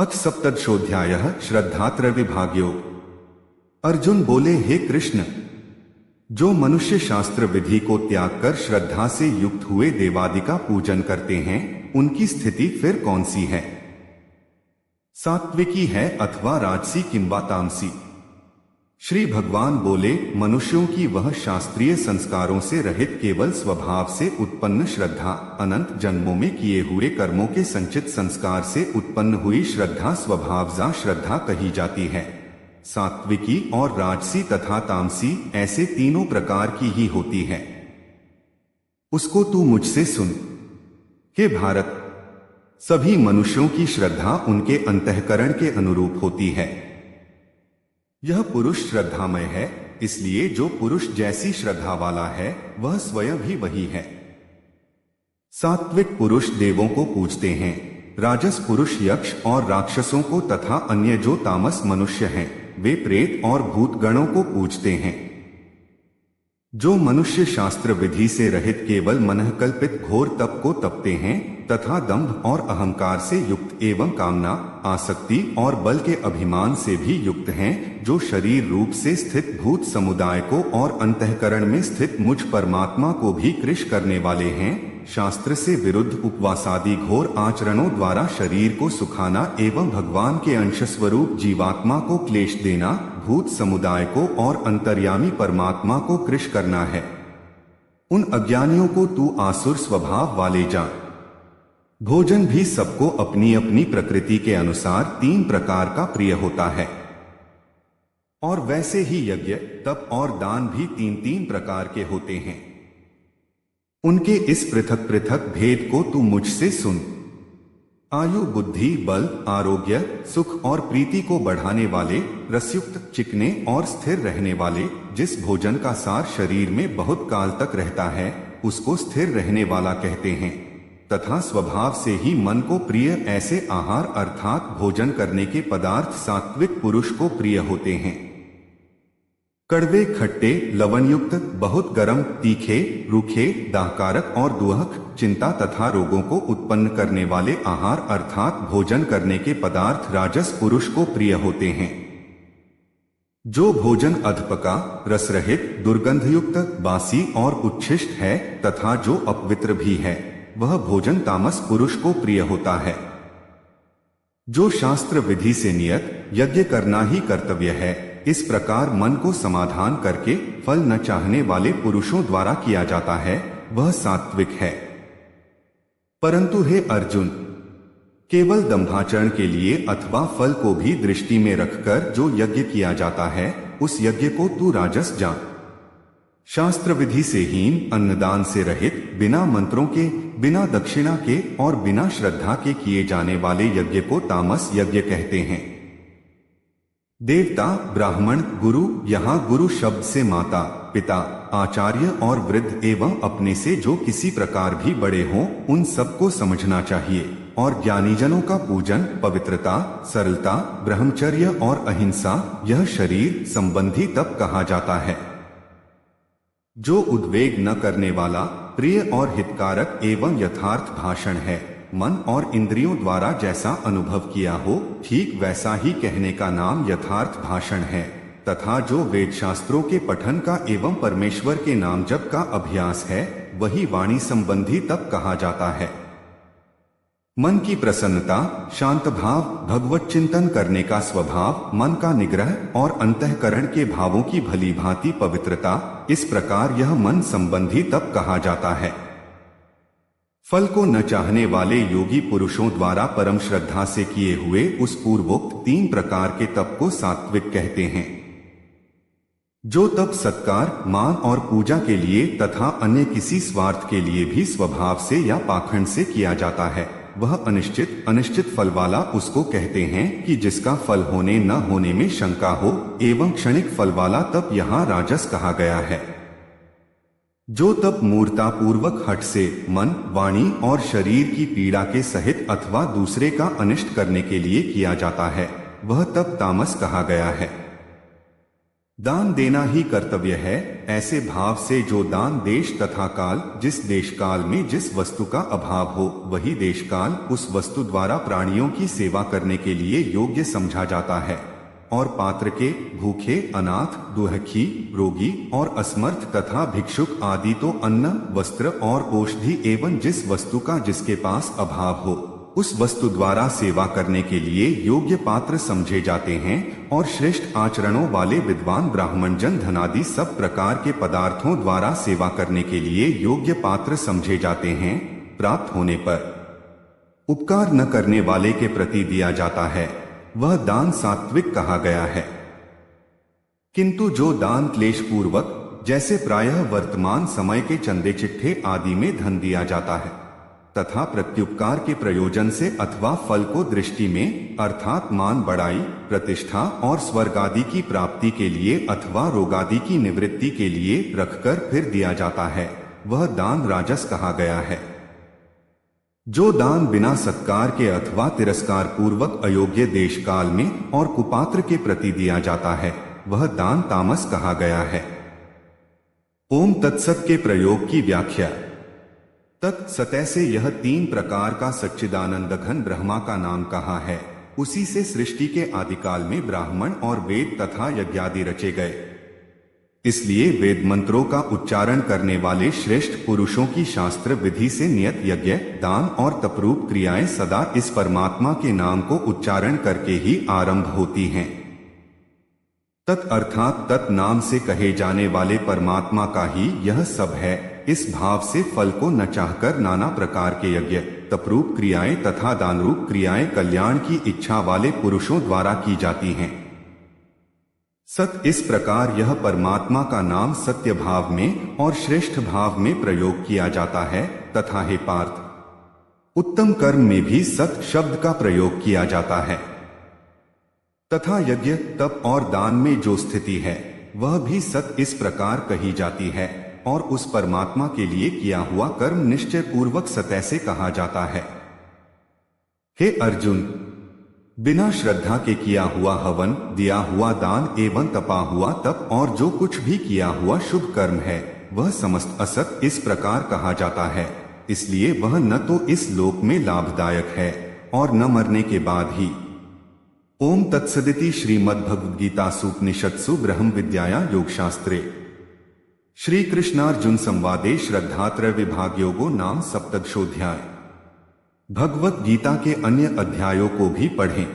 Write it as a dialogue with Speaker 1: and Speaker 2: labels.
Speaker 1: अथ सप्तदशोऽध्यायः श्रद्धात्रयविभागयो। अर्जुन बोले, हे कृष्ण, जो मनुष्य शास्त्र विधि को त्याग कर श्रद्धा से युक्त हुए देवादि का पूजन करते हैं, उनकी स्थिति फिर कौन सी है? सात्विकी है अथवा राजसी किंबा तामसी? श्री भगवान बोले, मनुष्यों की वह शास्त्रीय संस्कारों से रहित केवल स्वभाव से उत्पन्न श्रद्धा, अनंत जन्मों में किए हुए कर्मों के संचित संस्कार से उत्पन्न हुई श्रद्धा स्वभावजा श्रद्धा कही जाती है। सात्विकी और राजसी तथा तामसी ऐसे तीनों प्रकार की ही होती है। उसको तू मुझसे सुन। हे भारत, सभी मनुष्यों की श्रद्धा उनके अंतःकरण के अनुरूप होती है। यह पुरुष श्रद्धामय है, इसलिए जो पुरुष जैसी श्रद्धा वाला है वह स्वयं भी वही है। सात्विक पुरुष देवों को पूजते हैं, राजस पुरुष यक्ष और राक्षसों को तथा अन्य जो तामस मनुष्य हैं वे प्रेत और भूत गणों को पूजते हैं। जो मनुष्य शास्त्र विधि से रहित केवल मनःकल्पित घोर तप को तपते हैं तथा दंभ और अहंकार से युक्त एवं कामना, आसक्ति और बल के अभिमान से भी युक्त हैं, जो शरीर रूप से स्थित भूत समुदाय को और अंतःकरण में स्थित मुझ परमात्मा को भी कृश करने वाले हैं, शास्त्र से विरुद्ध उपवासादि घोर आचरणों द्वारा शरीर को सुखाना एवं भगवान के अंश स्वरूप जीवात्मा को क्लेश देना, भूत समुदाय को और अंतर्यामी परमात्मा को कृश करना है। उन अज्ञानियों को तू आसुर स्वभाव वाले जान। भोजन भी सबको अपनी अपनी प्रकृति के अनुसार तीन प्रकार का प्रिय होता है, और वैसे ही यज्ञ, तप और दान भी तीन तीन प्रकार के होते हैं। उनके इस पृथक पृथक भेद को तू मुझसे सुन। आयु, बुद्धि, बल, आरोग्य, सुख और प्रीति को बढ़ाने वाले, रसयुक्त, चिकने और स्थिर रहने वाले, जिस भोजन का सार शरीर में बहुत काल तक रहता है उसको स्थिर रहने वाला कहते हैं, तथा स्वभाव से ही मन को प्रिय ऐसे आहार अर्थात भोजन करने के पदार्थ सात्विक पुरुष को प्रिय होते हैं। कड़वे, खट्टे, लवणयुक्त, बहुत गर्म, तीखे, रूखे, दाहकारक और दुहक, चिंता तथा रोगों को उत्पन्न करने वाले आहार अर्थात भोजन करने के पदार्थ राजस पुरुष को प्रिय होते हैं। जो भोजन अधपका, रसरहित, दुर्गंधयुक्त, बासी और उच्छिष्ट है तथा जो अपवित्र भी है, वह भोजन तामस पुरुष को प्रिय होता है। जो शास्त्र विधि से नियत यज्ञ करना ही कर्तव्य है, इस प्रकार मन को समाधान करके फल न चाहने वाले पुरुषों द्वारा किया जाता है, वह सात्विक है। परंतु हे अर्जुन, केवल दंभाचरण के लिए अथवा फल को भी दृष्टि में रखकर जो यज्ञ किया जाता है, उस यज्ञ को तू राजस जान। शास्त्र विधि से हीन, अन्नदान से रहित, बिना मंत्रों के, बिना दक्षिणा के और बिना श्रद्धा के किए जाने वाले यज्ञ को तामस यज्ञ कहते हैं। देवता, ब्राह्मण, गुरु, यहाँ गुरु शब्द से माता, पिता, आचार्य और वृद्ध एवं अपने से जो किसी प्रकार भी बड़े हों उन सबको समझना चाहिए, और ज्ञानीजनों का पूजन, पवित्रता, सरलता, ब्रह्मचर्य और अहिंसा यह शरीर संबंधी तप कहा जाता है। जो उद्वेग न करने वाला, प्रिय और हितकारक एवं यथार्थ भाषण है, मन और इंद्रियों द्वारा जैसा अनुभव किया हो ठीक वैसा ही कहने का नाम यथार्थ भाषण है, तथा जो वेद शास्त्रों के पठन का एवं परमेश्वर के नाम जप का अभ्यास है वही वाणी संबंधी तप कहा जाता है। मन की प्रसन्नता, शांत भाव, भगवत चिंतन करने का स्वभाव, मन का निग्रह और अंतःकरण के भावों की भली भांति पवित्रता, इस प्रकार यह मन संबंधी तप कहा जाता है। फल को न चाहने वाले योगी पुरुषों द्वारा परम श्रद्धा से किए हुए उस पूर्वोक्त तीन प्रकार के तप को सात्विक कहते हैं। जो तप सत्कार, मान और पूजा के लिए तथा अन्य किसी स्वार्थ के लिए भी स्वभाव से या पाखंड से किया जाता है, वह अनिश्चित फल वाला उसको कहते हैं कि जिसका फल होने न होने में शंका हो, एवं क्षणिक फल वाला तप यहाँ राजस कहा गया है। जो तप मूर्ता पूर्वक हठ से मन, वाणी और शरीर की पीड़ा के सहित अथवा दूसरे का अनिष्ट करने के लिए किया जाता है, वह तप तामस कहा गया है। दान देना ही कर्तव्य है, ऐसे भाव से जो दान देश तथा काल, जिस देश काल में जिस वस्तु का अभाव हो वही देश काल उस वस्तु द्वारा प्राणियों की सेवा करने के लिए योग्य समझा जाता है, और पात्र के भूखे, अनाथ, दुखी, रोगी और असमर्थ तथा भिक्षुक आदि तो अन्न, वस्त्र और औषधि एवं जिस वस्तु का जिसके पास अभाव हो उस वस्तु द्वारा सेवा करने के लिए योग्य पात्र समझे जाते हैं, और श्रेष्ठ आचरणों वाले विद्वान ब्राह्मण जन धनादि सब प्रकार के पदार्थों द्वारा सेवा करने के लिए योग्य पात्र समझे जाते हैं। प्राप्त होने पर उपकार न करने वाले के प्रति दिया जाता है, वह दान सात्विक कहा गया है। किंतु जो दान क्लेश पूर्वक, जैसे प्रायः वर्तमान समय के चंदे चिट्ठे आदि में धन दिया जाता है तथा प्रत्युपकार के प्रयोजन से अथवा फल को दृष्टि में अर्थात मान बढ़ाई, प्रतिष्ठा और स्वर्ग आदि की प्राप्ति के लिए अथवा रोगादि की निवृत्ति के लिए रखकर फिर दिया जाता है, वह दान राजस कहा गया है। जो दान बिना सत्कार के अथवा तिरस्कार पूर्वक अयोग्य देश काल में और कुपात्र के प्रति दिया जाता है, वह दान तामस कहा गया है। ओम तत्सत के प्रयोग की व्याख्या। तत्सतः से यह 3 प्रकार का सच्चिदानंद घन ब्रह्मा का नाम कहा है। उसी से सृष्टि के आदिकाल में ब्राह्मण और वेद तथा यज्ञादि रचे गए। इसलिए वेद मंत्रों का उच्चारण करने वाले श्रेष्ठ पुरुषों की शास्त्र विधि से नियत यज्ञ, दान और तपरूप क्रियाएं सदा इस परमात्मा के नाम को उच्चारण करके ही आरंभ होती हैं। तत् अर्थात तत् नाम से कहे जाने वाले परमात्मा का ही यह सब है। इस भाव से फल को न चाहकर नाना प्रकार के यज्ञ, तपरूप क्रियाएं तथा दानरूप क्रियाएं कल्याण की इच्छा वाले पुरुषों द्वारा की जाती हैं। सत इस प्रकार यह परमात्मा का नाम सत्य भाव में और श्रेष्ठ भाव में प्रयोग किया जाता है तथा हे पार्थ, उत्तम कर्म में भी सत शब्द का प्रयोग किया जाता है तथा यज्ञ, तप और दान में जो स्थिति है वह भी सत इस प्रकार कही जाती है, और उस परमात्मा के लिए किया हुआ कर्म निश्चय पूर्वक सत्य से कहा जाता है। हे अर्जुन, बिना श्रद्धा के किया हुआ हवन, दिया हुआ दान एवं तपा हुआ तप और जो कुछ भी किया हुआ शुभ कर्म है वह समस्त असत इस प्रकार कहा जाता है। इसलिए वह न तो इस लोक में लाभदायक है और न मरने के बाद ही। ओम तत्सदिति श्रीमद्भगवद्गीतासु उपनिषत्सु ब्रह्म विद्यायां योगशास्त्रे श्री कृष्णार्जुन संवादे श्रद्धात्रय विभाग योगो नाम सप्तदशोऽध्याय। भगवत गीता के अन्य अध्यायों को भी पढ़ें।